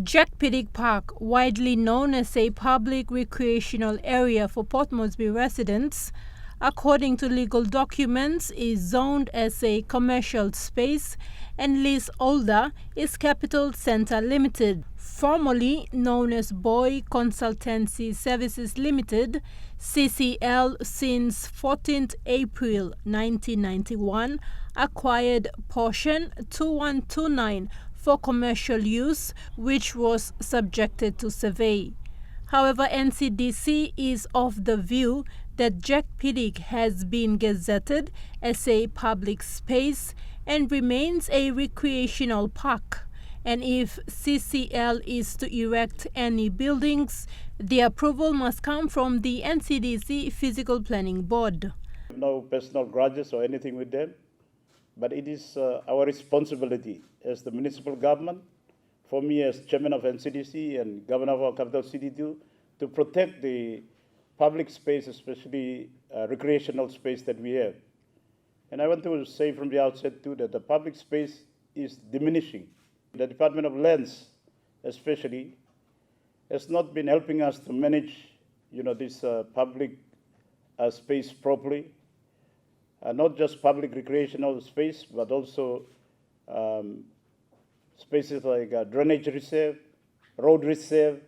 Jack Pidik Park, widely known as a public recreational area for Port Moresby residents, according to legal documents, is zoned as a commercial space and leaseholder is Capital Centre Limited, formerly known as Boy Consultancy Services Limited, CCL, since 14th April 1991, acquired portion 2129 for commercial use, which was subjected to survey. However, NCDC is of the view that Jack Pidik has been gazetted as a public space and remains a recreational park. And if CCL is to erect any buildings, the approval must come from the NCDC Physical Planning Board. No personal grudges or anything with them, but it is our responsibility as the municipal government, for me as chairman of NCDC and governor of our capital city too, to protect the public space, especially recreational space that we have. And I want to say from the outset too that the public space is diminishing. The Department of Lands especially has not been helping us to manage this public space properly. Not just public recreational space, but also spaces like drainage reserve, road reserve,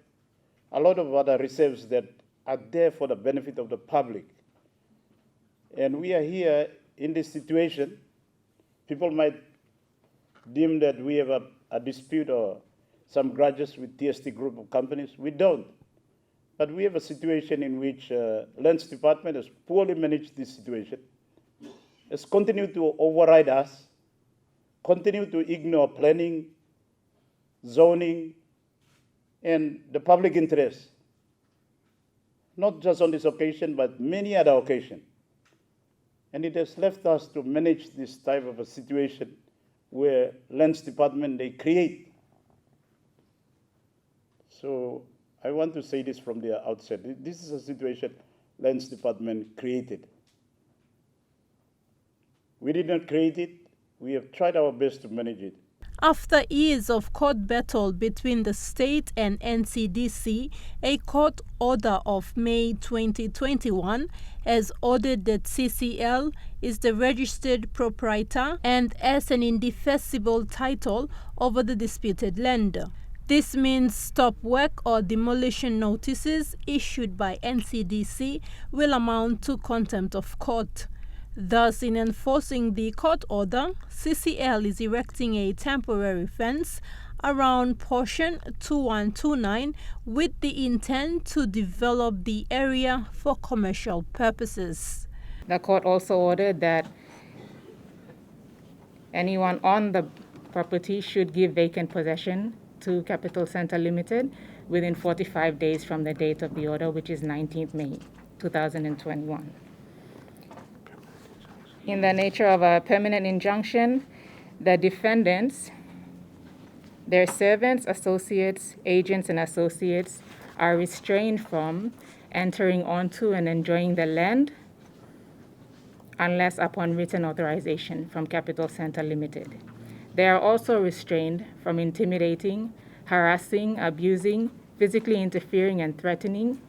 a lot of other reserves that are there for the benefit of the public. And we are here in this situation. People might deem that we have a dispute or some grudges with TST group of companies. We don't. But we have a situation in which Lands Department has poorly managed this situation, has continued to override us, continue to ignore planning, zoning, and the public interest. Not just on this occasion, but many other occasions. And it has left us to manage this type of a situation where Lands Department, they create. So I want to say this from the outset. This is a situation Lands Department created. We did not create it. We have tried our best to manage it. After years of court battle between the state and NCDC, a court order of May 2021 has ordered that CCL is the registered proprietor and has an indefeasible title over the disputed land. This means stop work or demolition notices issued by NCDC will amount to contempt of court. Thus, in enforcing the court order, CCL is erecting a temporary fence around portion 2129 with the intent to develop the area for commercial purposes. The court also ordered that anyone on the property should give vacant possession to Capital Centre Limited within 45 days from the date of the order, which is 19th May 2021. In the nature of a permanent injunction, the defendants, their servants, associates, agents, and associates are restrained from entering onto and enjoying the land unless upon written authorization from Capital Centre Limited. They are also restrained from intimidating, harassing, abusing, physically interfering, and threatening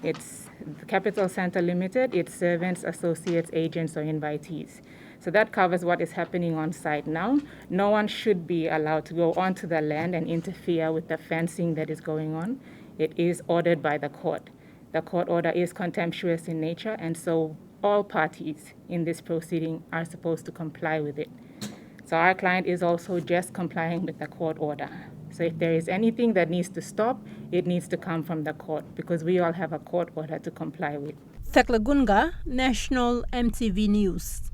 its Capital Centre Limited, its servants, associates, agents, or invitees. So that covers what is happening on site now. No one should be allowed to go onto the land and interfere with the fencing that is going on. It is ordered by the court. The court order is contemptuous in nature, and so all parties in this proceeding are supposed to comply with it. So our client is also just complying with the court order. So if there is anything that needs to stop, it needs to come from the court because we all have a court order to comply with. Thekla Gunga, National EMTV News.